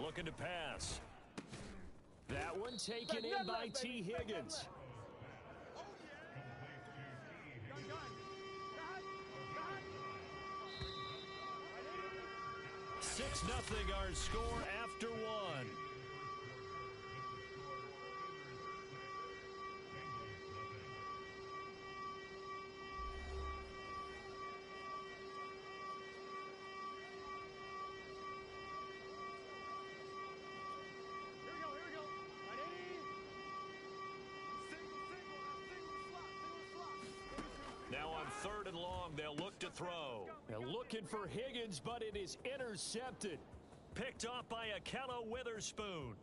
looking to pass. That one taken in by T. Higgins. 6-0 our score after one. Now on 3rd and long, they'll look to throw. They're looking for Higgins, but it is intercepted. Picked off by Akello Witherspoon.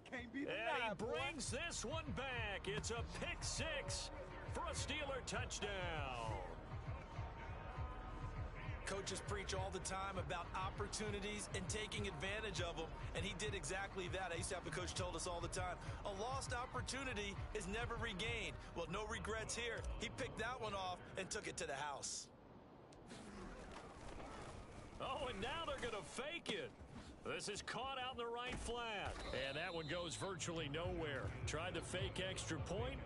Can't be and denied, he brings this one back. It's a pick 6 for a Steeler touchdown. Coaches preach all the time about opportunities and taking advantage of them, and he did exactly that. I used to have a coach told us all the time, a lost opportunity is never regained. Well, no regrets here. He picked that one off and took it to the house. Oh, and now they're going to fake it. This is caught out in the right flat. And that one goes virtually nowhere. Tried to fake extra point,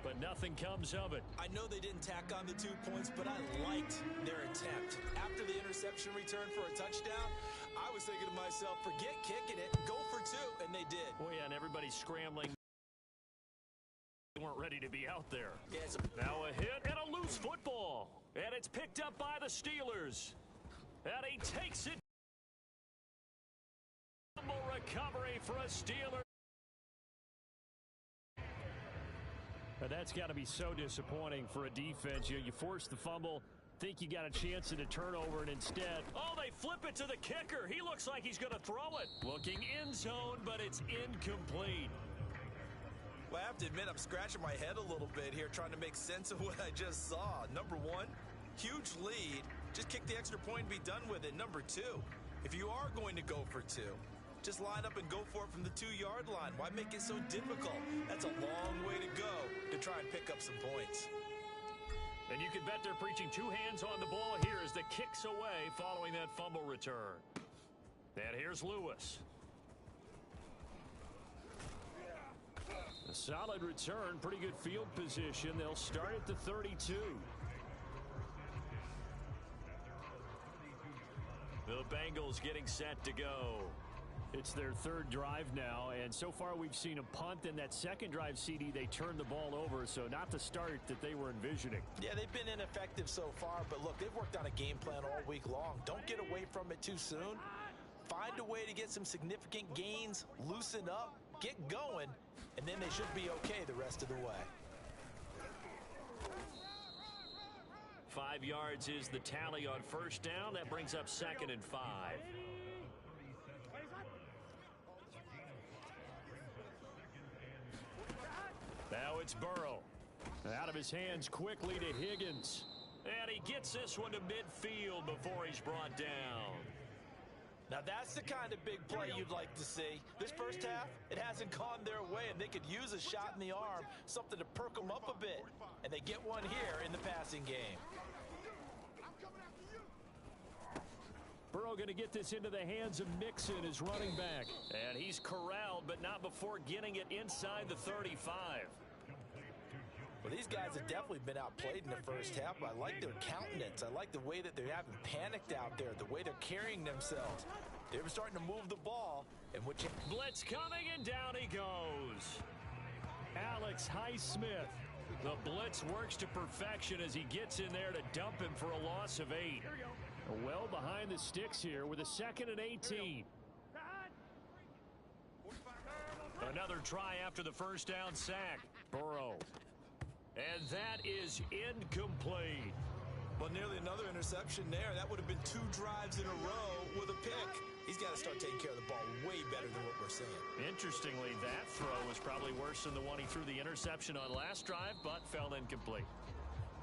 but nothing comes of it. I know they didn't tack on the 2 points, but I liked their attempt. After the interception return for a touchdown, I was thinking to myself, forget kicking it, go for 2, and they did. Oh, yeah, and everybody's scrambling. They weren't ready to be out there. Yeah, now a hit and a loose football. And it's picked up by the Steelers. And he takes it. Recovery for a Steeler. But that's got to be so disappointing for a defense. You force the fumble, think you got a chance at a turnover, and instead, oh, they flip it to the kicker. He looks like he's going to throw it. Looking end zone, but it's incomplete. Well, I have to admit, I'm scratching my head a little bit here, trying to make sense of what I just saw. Number 1, huge lead. Just kick the extra point and be done with it. Number 2, if you are going to go for 2, just line up and go for it from the 2-yard line. Why make it so difficult? That's a long way to go to try and pick up some points. And you can bet they're preaching 2 hands on the ball here as the kick's away following that fumble return. And here's Lewis. A solid return, pretty good field position. They'll start at the 32. The Bengals getting set to go. It's their 3rd drive now, and so far we've seen a punt. In that second drive, CD, they turned the ball over, so not the start that they were envisioning. Yeah, they've been ineffective so far, but look, they've worked on a game plan all week long. Don't get away from it too soon. Find a way to get some significant gains, loosen up, get going, and then they should be okay the rest of the way. 5 yards is the tally on first down. That brings up 2nd and 5. Now it's Burrow. Out of his hands quickly to Higgins. And he gets this one to midfield before he's brought down. Now that's the kind of big play you'd like to see. This first half, it hasn't gone their way, and they could use a shot in the arm, something to perk them up a bit. And they get one here in the passing game. Burrow going to get this into the hands of Mixon, his running back. And he's corralled, but not before getting it inside the 35. Well, these guys have definitely been outplayed in the first half. I like their countenance. I like the way that they haven't panicked out there, the way they're carrying themselves. They were starting to move the ball. And blitz coming, and down he goes. Alex Highsmith. The blitz works to perfection as he gets in there to dump him for a loss of 8. Well behind the sticks here with a 2nd and 18. Another try after the first down sack. Burrow. And that is incomplete. Well, nearly another interception there. That would have been 2 drives in a row with a pick. He's got to start taking care of the ball way better than what we're seeing. Interestingly, that throw was probably worse than the one he threw the interception on last drive, but fell incomplete.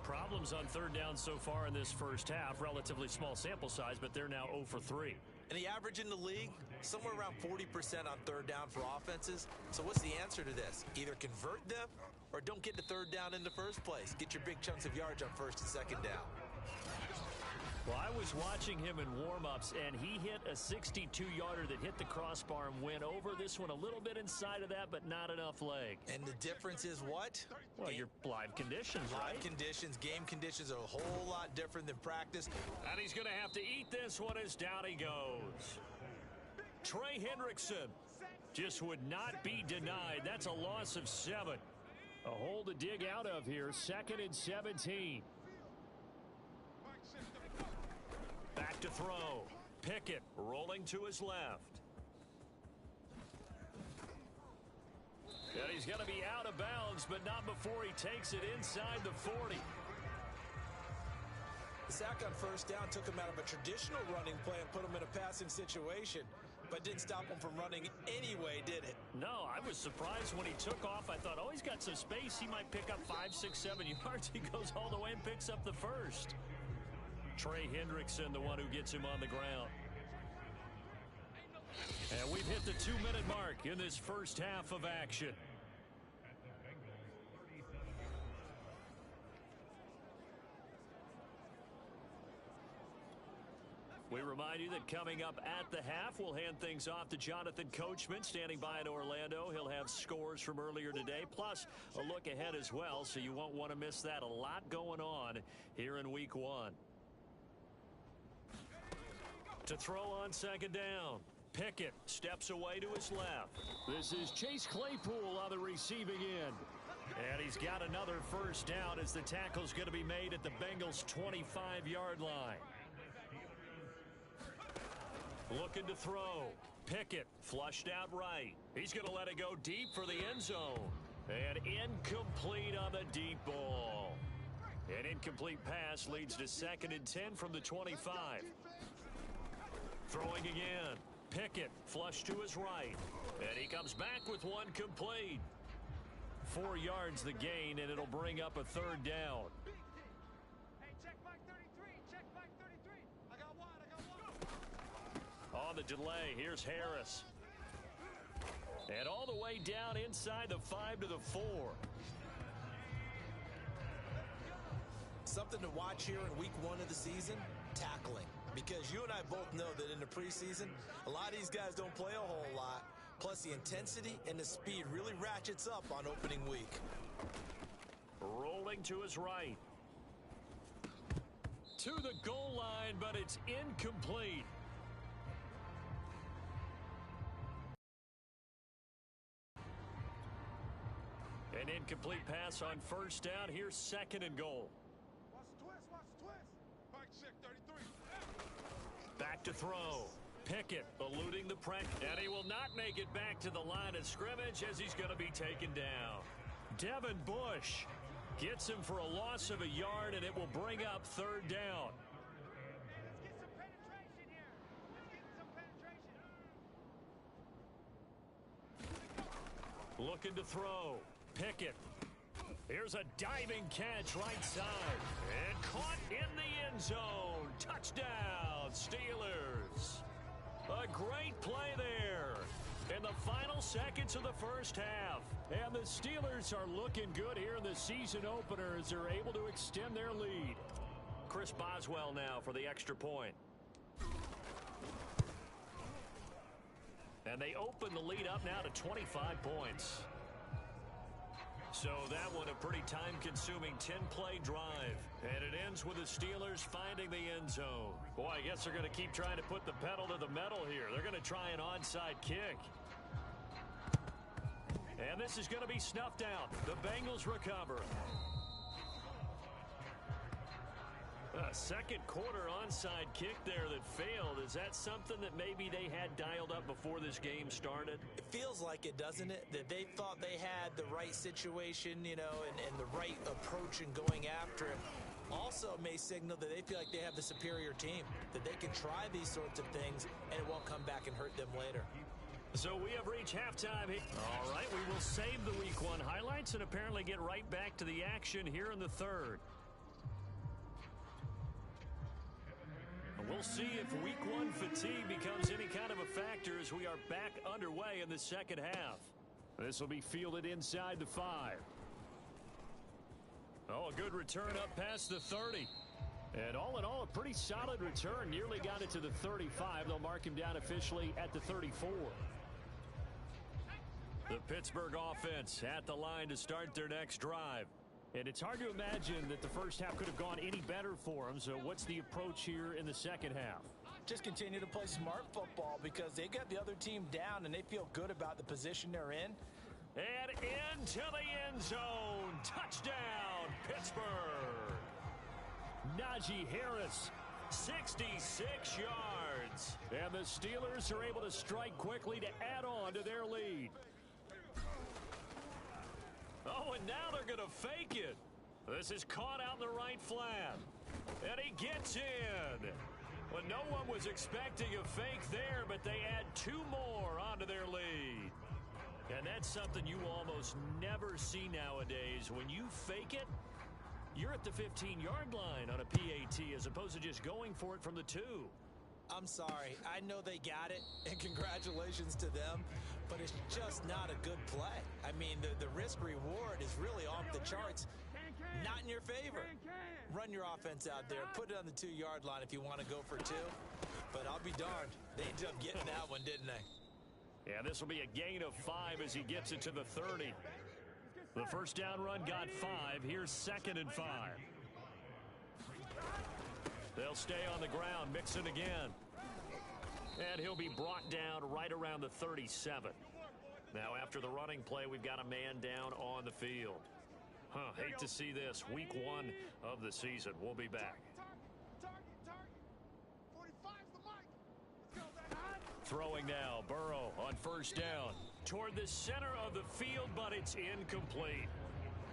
Problems on 3rd down so far in this first half. Relatively small sample size, but they're now 0 for 3. And the average in the league, somewhere around 40% on 3rd down for offenses. So what's the answer to this? Either convert them or don't get to 3rd down in the first place. Get your big chunks of yards on 1st and 2nd down. Well, I was watching him in warm-ups, and he hit a 62-yarder that hit the crossbar and went over. This one a little bit inside of that, but not enough leg. And the difference is what? Well, your live conditions, right? Live conditions, game conditions are a whole lot different than practice. And he's going to have to eat this one as down he goes. Trey Hendrickson just would not be denied. That's a loss of 7. A hole to dig out of here. 2nd and 17. Back to throw. Pickett rolling to his left. And he's going to be out of bounds, but not before he takes it inside the 40. The sack on first down took him out of a traditional running play and put him in a passing situation, but didn't stop him from running anyway, did it? No, I was surprised when he took off. I thought, oh, he's got some space. He might pick up 5, 6, 7 yards. He goes all the way and picks up the first. Trey Hendrickson, the one who gets him on the ground. And we've hit the 2-minute mark in this first half of action. We remind you that coming up at the half, we'll hand things off to Jonathan Coachman, standing by in Orlando. He'll have scores from earlier today, plus a look ahead as well, so you won't want to miss that. A lot going on here in Week 1. To throw on 2nd down. Pickett steps away to his left. This is Chase Claypool on the receiving end. And he's got another first down as the tackle's going to be made at the Bengals' 25-yard line. Looking to throw. Pickett flushed out right. He's going to let it go deep for the end zone. And incomplete on the deep ball. An incomplete pass leads to 2nd and 10 from the 25. Throwing again. Pickett flush to his right. And he comes back with one complete. 4 yards the gain, and it'll bring up a 3rd down. Hey, check Mike 33. Check Mike 33. I got one. On the delay, here's Harris. And all the way down inside the 5 to the 4. Something to watch here in Week 1 of the season, tackling. Because you and I both know that in the preseason, a lot of these guys don't play a whole lot. Plus, the intensity and the speed really ratchets up on opening week. Rolling to his right. To the goal line, but it's incomplete. An incomplete pass on first down. Here's 2nd and goal. Watch the twist. Watch the twist. Mike check 33. Back to throw. Pickett eluding the pressure. And he will not make it back to the line of scrimmage as he's going to be taken down. Devin Bush gets him for a loss of a yard, and it will bring up 3rd down. Let's get some penetration here. Let's get some penetration. Looking to throw. Pickett. Here's a diving catch right side. And caught in the end zone. Touchdown, Steelers. A great play there in the final seconds of the first half. And the Steelers are looking good here in the season opener as they're able to extend their lead. Chris Boswell now for the extra point. And they open the lead up now to 25 points. So that one a pretty time-consuming 10-play drive. And it ends with the Steelers finding the end zone. Boy, I guess they're going to keep trying to put the pedal to the metal here. They're going to try an onside kick. And this is going to be snuffed out. The Bengals recover. A second quarter onside kick there that failed. Is that something that maybe they had dialed up before this game started? It feels like it, doesn't it? That they thought they had the right situation, you know, and the right approach in going after it. Also may signal that they feel like they have the superior team, that they can try these sorts of things and it won't come back and hurt them later. So we have reached halftime. All right, we will save the Week 1 highlights and apparently get right back to the action here in the 3rd. We'll see if Week 1 fatigue becomes any kind of a factor as we are back underway in the second half. This will be fielded inside the 5. Oh, a good return up past the 30. And all in all, a pretty solid return. Nearly got it to the 35. They'll mark him down officially at the 34. The Pittsburgh offense at the line to start their next drive. And it's hard to imagine that the first half could have gone any better for them. So what's the approach here in the second half? Just continue to play smart football because they got the other team down and they feel good about the position they're in. And into the end zone. Touchdown, Pittsburgh. Najee Harris, 66 yards. And the Steelers are able to strike quickly to add on to their lead. Oh, and now they're going to fake it. This is caught out in the right flat. And he gets in. Well, no one was expecting a fake there, but they add 2 more onto their lead. And that's something you almost never see nowadays. When you fake it, you're at the 15-yard line on a PAT as opposed to just going for it from the 2. I'm sorry. I know they got it, and congratulations to them, but it's just not a good play. I mean, the risk-reward is really off the charts. Not in your favor. Run your offense out there. Put it on the 2-yard line if you want to go for 2. But I'll be darned. They ended up getting that one, didn't they? Yeah, this will be a gain of 5 as he gets it to the 30. The first down run got 5. Here's 2nd and 5. They'll stay on the ground, mix it again. And he'll be brought down right around the 37. Now, after the running play, we've got a man down on the field. Hate to see this. Week 1 of the season. We'll be back. Throwing now, Burrow on first down. Toward the center of the field, but it's incomplete.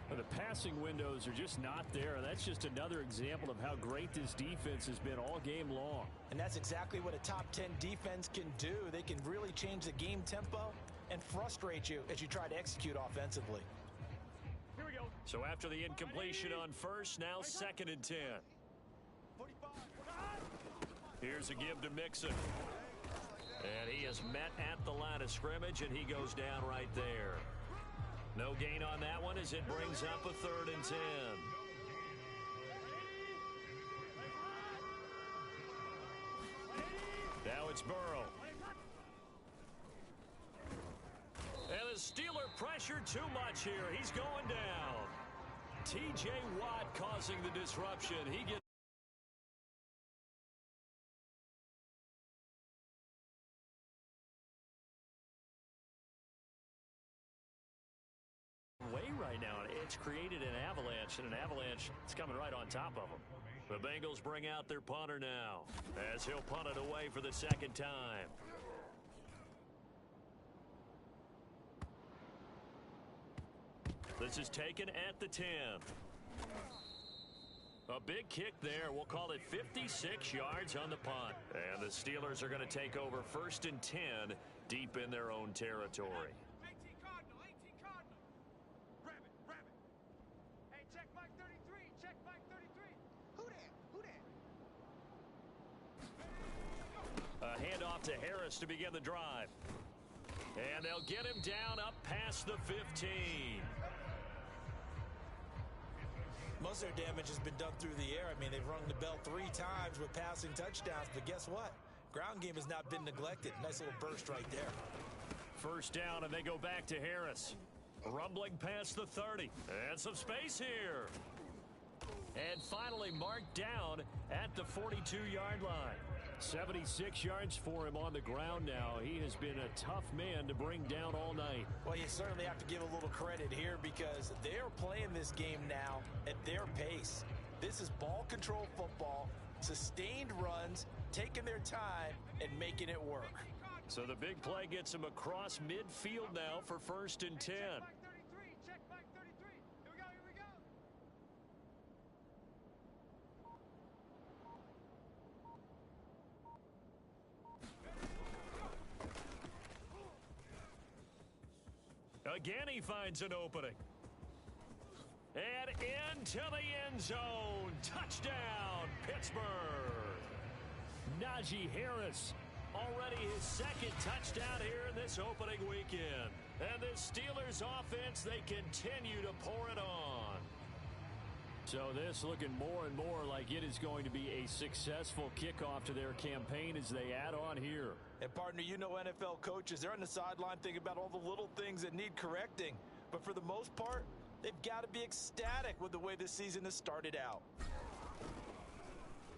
The passing windows are just not there. That's just another example of how great this defense has been all game long. And that's exactly what a top 10 defense can do. They can really change the game tempo and frustrate you as you try to execute offensively. Here we go. So after the incompletion on first, now 2nd and 10. Here's a give to Mixon. And he is met at the line of scrimmage, and he goes down right there. No gain on that one as it brings up a 3rd and 10. Now it's Burrow. And the Steeler pressure too much here. He's going down. T.J. Watt causing the disruption. He gets way right now. It's created an avalanche, and an avalanche is coming right on top of them. The Bengals bring out their punter now as he'll punt it away for the 2nd time. This is taken at the 10. A big kick there. We'll call it 56 yards on the punt. And the Steelers are going to take over 1st and 10 deep in their own territory. 18 Cardinal, 18 Cardinal. Grab it, grab it. Hey, check Mike 33, check Mike 33. Who that? Who that? A handoff to Harris to begin the drive. And they'll get him down up past the 15. Most of their damage has been done through the air. I mean, they've rung the bell 3 times with passing touchdowns, but guess what? Ground game has not been neglected. Nice little burst right there. First down, and they go back to Harris. Rumbling past the 30. And some space here. And finally marked down at the 42-yard line. 76 yards for him on the ground now. He has been a tough man to bring down all night. Well, you certainly have to give a little credit here because they're playing this game now at their pace. This is ball control football, sustained runs, taking their time, and making it work. So the big play gets him across midfield now for 1st and 10. Check Mike 33. Here we go, here we go. Again, he finds an opening. And into the end zone. Touchdown, Pittsburgh. Najee Harris, already his 2nd touchdown here in this opening weekend. And the Steelers offense, they continue to pour it on. So this looking more and more like it is going to be a successful kickoff to their campaign as they add on here. And partner, you know NFL coaches, they're on the sideline thinking about all the little things that need correcting. But for the most part, they've got to be ecstatic with the way this season has started out.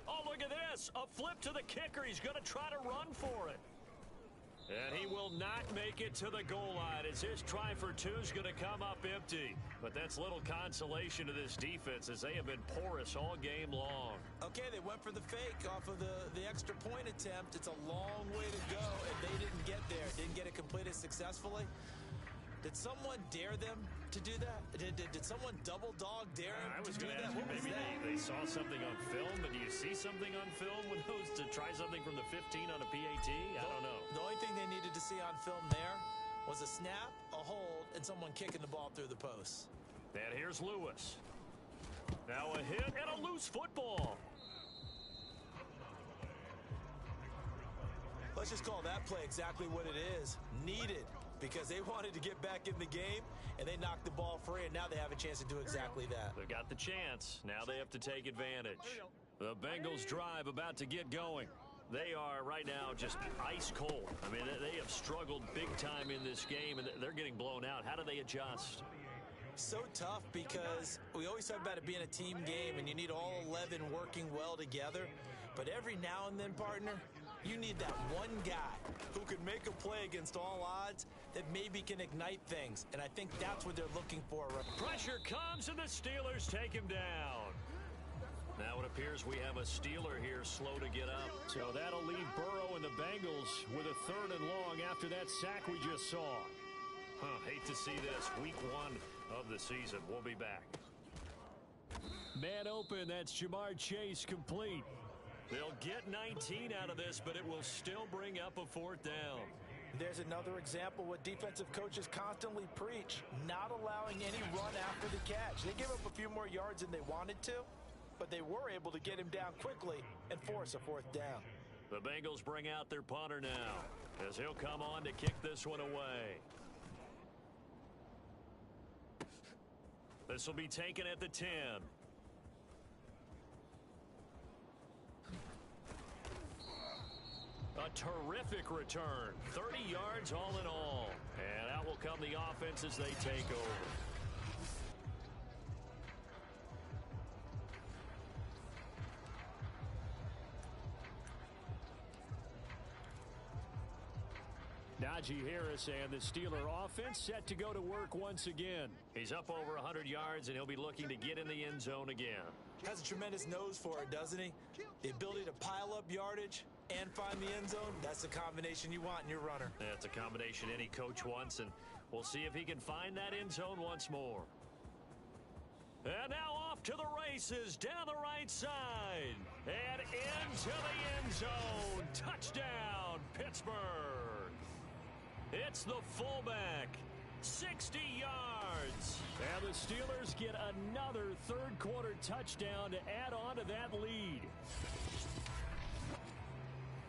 Oh, look at this. A flip to the kicker. He's going to try to run for it. And he will not make it to the goal line as his try for two is going to come up empty. But that's little consolation to this defense as they have been porous all game long. Okay, they went for the fake off of the extra point attempt. It's a long way to go, and they didn't get there. Didn't get it completed successfully. Did someone dare them to do that? Did someone double dog dare them to do that? I was going to ask you, maybe they saw something on film, but do you see something on film with those to try something from the 15 on a PAT? I don't know. The only thing they needed to see on film there was a snap, a hold, and someone kicking the ball through the post. And here's Lewis. Now a hit and a loose football. Let's just call that play exactly what it is. Needed. Because they wanted to get back in the game, and they knocked the ball free, and now they have a chance to do exactly that. They've got the chance. Now they have to take advantage. The Bengals drive about to get going. They are right now just ice cold. I mean, they have struggled big time in this game, and they're getting blown out. How do they adjust? So tough because we always talk about it being a team game, and you need all 11 working well together. But every now and then, partner, you need that one guy who can make a play against all odds that maybe can ignite things. And I think that's what they're looking for. Pressure comes, and the Steelers take him down. Now it appears we have a Steeler here slow to get up. So that'll leave Burrow and the Bengals with a 3rd and long after that sack we just saw. Hate to see this. Week 1 of the season. We'll be back. Man open. That's Jamar Chase complete. They'll get 19 out of this, but it will still bring up a 4th down. There's another example what defensive coaches constantly preach, not allowing any run after the catch. They gave up a few more yards than they wanted to, but they were able to get him down quickly and force a 4th down. The Bengals bring out their punter now as he'll come on to kick this one away. This will be taken at the 10. A terrific return. 30 yards all in all. And out will come the offense as they take over. Najee Harris and the Steeler offense set to go to work once again. He's up over 100 yards, and he'll be looking to get in the end zone again. Has a tremendous nose for it, doesn't he? The ability to pile up yardage and find the end zone, that's the combination you want in your runner. That's a combination any coach wants, and we'll see if he can find that end zone once more. And now off to the races down the right side and into the end zone. Touchdown, Pittsburgh. It's the fullback. 60 yards. And the Steelers get another third-quarter touchdown to add on to that lead.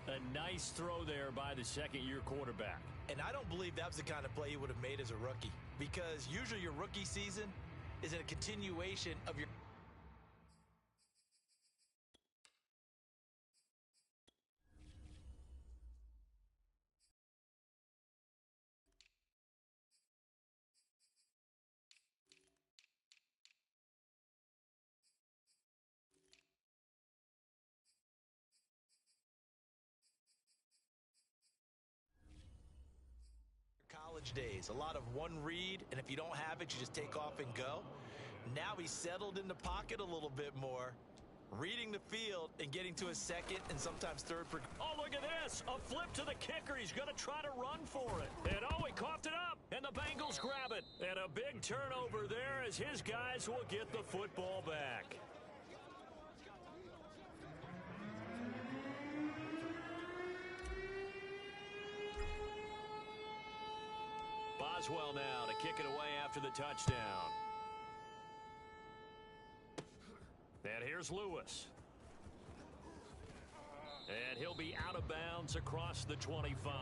A nice throw there by the second-year quarterback. And I don't believe that was the kind of play he would have made as a rookie, because usually your rookie season is a continuation of your... days. A lot of one read, and if you don't have it, you just take off and go. Now he's settled in the pocket a little bit more, reading the field and getting to his second and sometimes third. Oh, look at this. A flip to the kicker. He's going to try to run for it. And oh, he coughed it up. And the Bengals grab it. And a big turnover there as his guys will get the football back. Boswell now to kick it away after the touchdown. And here's Lewis. And he'll be out of bounds across the 25.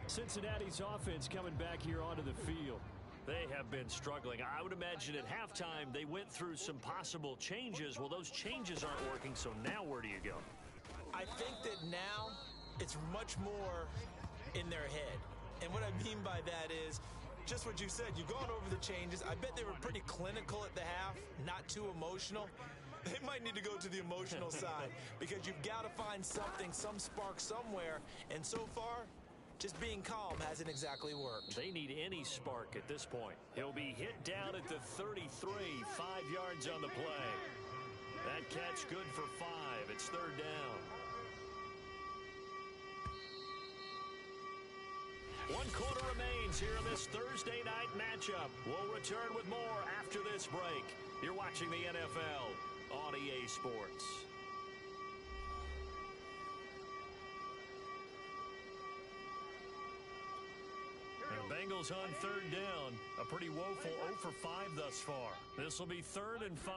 Cincinnati's offense coming back here onto the field. They have been struggling. I would imagine at halftime they went through some possible changes. Well, those changes aren't working, so now where do you go? I think that now it's much more in their head. And what I mean by that is just what you said. You've gone over the changes. I bet they were pretty clinical at the half, not too emotional. They might need to go to the emotional side because you've got to find something, some spark somewhere. And so far, just being calm hasn't exactly worked. They need any spark at this point. He'll be hit down at the 33, 5 yards on the play. That catch good for 5. It's third down. 1 quarter remains here in this Thursday night matchup. We'll return with more after this break. You're watching the NFL on EA Sports. And Bengals on third down. A pretty woeful 0 for 5 thus far. This will be 3rd and 5.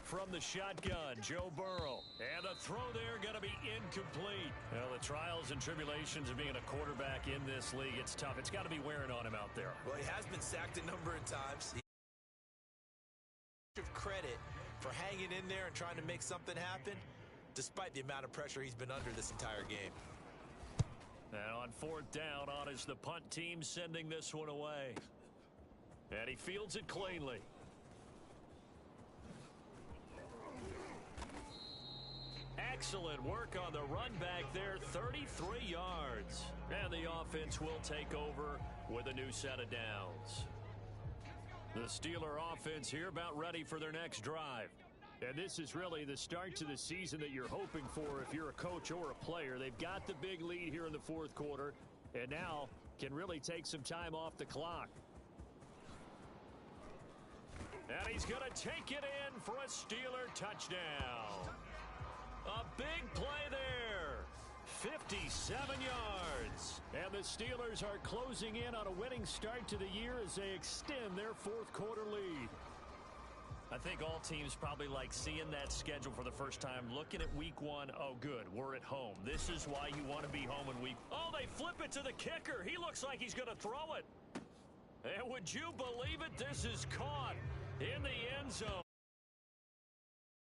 From the shotgun, Joe Burrow. And a throw there going to be incomplete. Well, the trials and tribulations of being a quarterback in this league, it's tough. It's got to be wearing on him out there. Well, he has been sacked a number of times. Of credit for hanging in there and trying to make something happen, despite the amount of pressure he's been under this entire game. And on 4th down, on is the punt team sending this one away. And he fields it cleanly. Excellent work on the run back there, 33 yards. And the offense will take over with a new set of downs. The Steeler offense here about ready for their next drive. And this is really the start to the season that you're hoping for if you're a coach or a player. They've got the big lead here in the 4th quarter and now can really take some time off the clock. And he's going to take it in for a Steeler touchdown. A big play there. 57 yards. And the Steelers are closing in on a winning start to the year as they extend their 4th quarter lead. I think all teams probably like seeing that schedule for the first time, looking at week 1. Oh, good, we're at home. This is why you want to be home in week. Oh, they flip it to the kicker. He looks like he's going to throw it. And would you believe it? This is caught in the end zone.